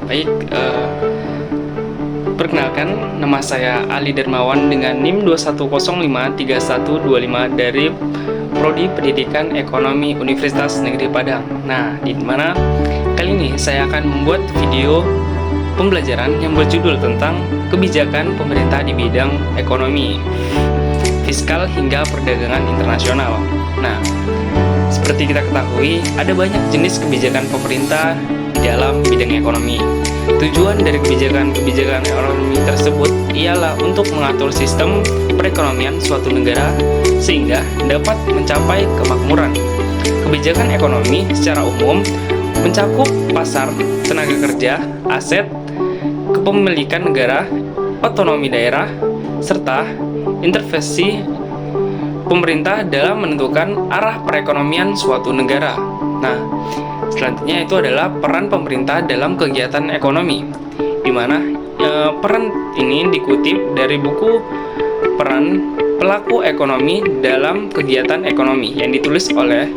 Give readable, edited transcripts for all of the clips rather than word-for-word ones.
Baik, perkenalkan, nama saya Ali Darmawan dengan NIM 21053125 dari Prodi Pendidikan Ekonomi Universitas Negeri Padang. Nah, di mana kali ini saya akan membuat video pembelajaran yang berjudul tentang kebijakan pemerintah di bidang ekonomi, fiskal hingga perdagangan internasional. Nah, seperti kita ketahui, ada banyak jenis kebijakan pemerintah di dalam bidang ekonomi. Tujuan dari kebijakan ekonomi tersebut ialah untuk mengatur sistem perekonomian suatu negara sehingga dapat mencapai kemakmuran. Kebijakan ekonomi secara umum mencakup pasar, tenaga kerja, aset, kepemilikan negara, otonomi daerah, serta intervensi pemerintah dalam menentukan arah perekonomian suatu negara. Nah, selanjutnya itu adalah peran pemerintah dalam kegiatan ekonomi, di mana peran ini dikutip dari buku Peran Pelaku Ekonomi dalam Kegiatan Ekonomi yang ditulis oleh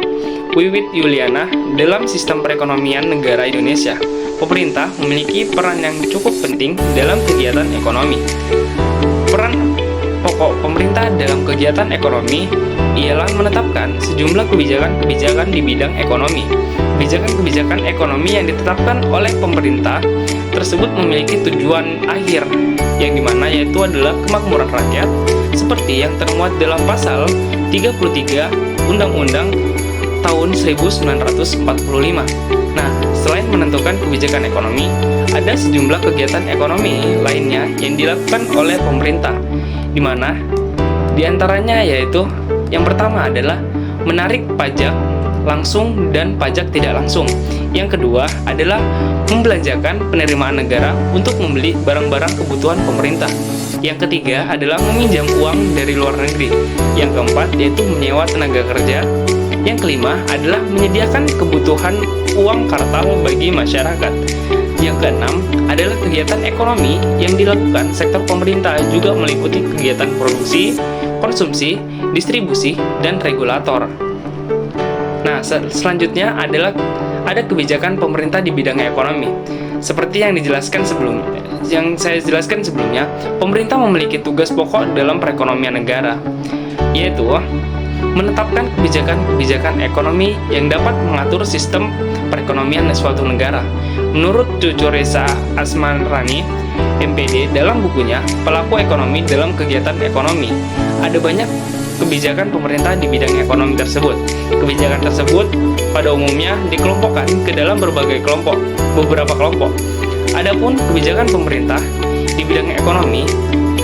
Wiwit Yuliana dalam Sistem Perekonomian Negara Indonesia. Pemerintah memiliki peran yang cukup penting dalam kegiatan ekonomi. Peran pokok pemerintah dalam kegiatan ekonomi ialah menetapkan sejumlah kebijakan-kebijakan di bidang ekonomi. Kebijakan-kebijakan ekonomi yang ditetapkan oleh pemerintah tersebut memiliki tujuan akhir, yang dimana yaitu adalah kemakmuran rakyat, seperti yang termuat dalam pasal 33 Undang-Undang tahun 1945. Nah, selain menentukan kebijakan ekonomi, ada sejumlah kegiatan ekonomi lainnya yang dilakukan oleh pemerintah, di mana diantaranya yaitu yang pertama adalah menarik pajak langsung dan pajak tidak langsung. Yang kedua adalah membelanjakan penerimaan negara untuk membeli barang-barang kebutuhan pemerintah. Yang ketiga adalah meminjam uang dari luar negeri. Yang keempat yaitu menyewa tenaga kerja. Yang kelima adalah menyediakan kebutuhan uang kartal bagi masyarakat. Yang keenam adalah kegiatan ekonomi yang dilakukan sektor pemerintah juga meliputi kegiatan produksi, konsumsi, distribusi, dan regulator. Nah, selanjutnya adalah ada kebijakan pemerintah di bidang ekonomi. Seperti yang saya jelaskan sebelumnya, pemerintah memiliki tugas pokok dalam perekonomian negara, yaitu menetapkan kebijakan-kebijakan ekonomi yang dapat mengatur sistem perekonomian suatu negara. Menurut Cucu Reza Asmarani, MPD, dalam bukunya Pelaku Ekonomi dalam Kegiatan Ekonomi, ada banyak kebijakan pemerintah di bidang ekonomi tersebut. Kebijakan tersebut pada umumnya dikelompokkan ke dalam beberapa kelompok. Adapun kebijakan pemerintah di bidang ekonomi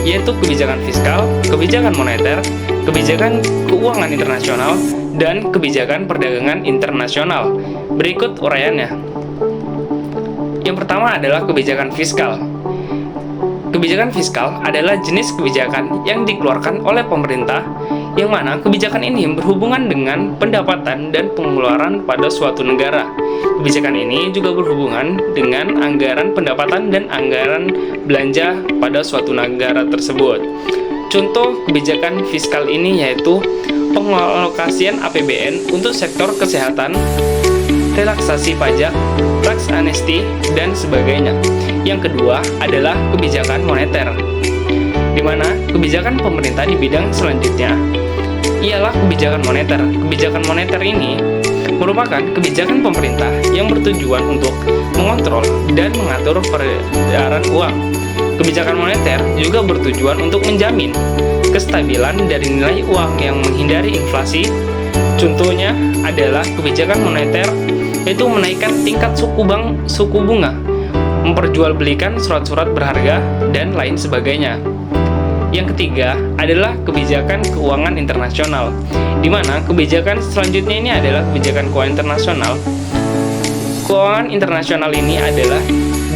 yaitu kebijakan fiskal, kebijakan moneter, kebijakan keuangan internasional, dan kebijakan perdagangan internasional. Berikut uraiannya. Yang pertama adalah kebijakan fiskal. Kebijakan fiskal adalah jenis kebijakan yang dikeluarkan oleh pemerintah, yang mana kebijakan ini berhubungan dengan pendapatan dan pengeluaran pada suatu negara. Kebijakan ini juga berhubungan dengan anggaran pendapatan dan anggaran belanja pada suatu negara tersebut. Contoh kebijakan fiskal ini yaitu pengalokasian APBN untuk sektor kesehatan, relaksasi pajak, tax amnesty, dan sebagainya. Yang kedua adalah kebijakan moneter, di mana kebijakan pemerintah di bidang selanjutnya ialah kebijakan moneter. Kebijakan moneter ini merupakan kebijakan pemerintah yang bertujuan untuk mengontrol dan mengatur peredaran uang. Kebijakan moneter juga bertujuan untuk menjamin kestabilan dari nilai uang yang menghindari inflasi. Contohnya adalah kebijakan moneter yaitu menaikkan tingkat suku bunga, memperjualbelikan surat-surat berharga, dan lain sebagainya. Yang ketiga adalah kebijakan keuangan internasional, di mana kebijakan selanjutnya ini adalah kebijakan keuangan internasional. Keuangan internasional ini adalah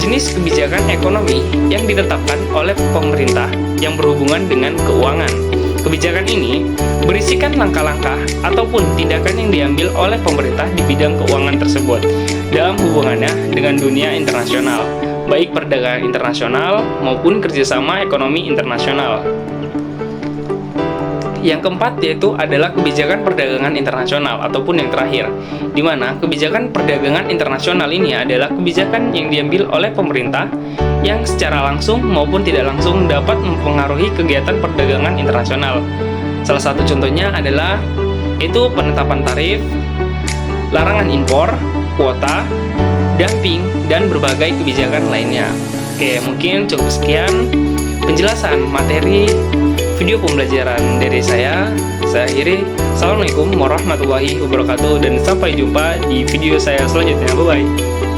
jenis kebijakan ekonomi yang ditetapkan oleh pemerintah yang berhubungan dengan keuangan. Kebijakan ini berisikan langkah-langkah ataupun tindakan yang diambil oleh pemerintah di bidang keuangan tersebut dalam hubungannya dengan dunia internasional, baik perdagangan internasional maupun kerjasama ekonomi internasional. yang keempat yaitu adalah kebijakan perdagangan internasional ataupun yang terakhir, di mana kebijakan perdagangan internasional ini adalah kebijakan yang diambil oleh pemerintah yang secara langsung maupun tidak langsung dapat mempengaruhi kegiatan perdagangan internasional. Salah satu contohnya adalah itu penetapan tarif, larangan impor, kuota, dumping, dan berbagai kebijakan lainnya. Oke, mungkin cukup sekian penjelasan materi video pembelajaran dari saya. Saya akhiri. Assalamualaikum warahmatullahi wabarakatuh dan sampai jumpa di video saya selanjutnya. Bye-bye.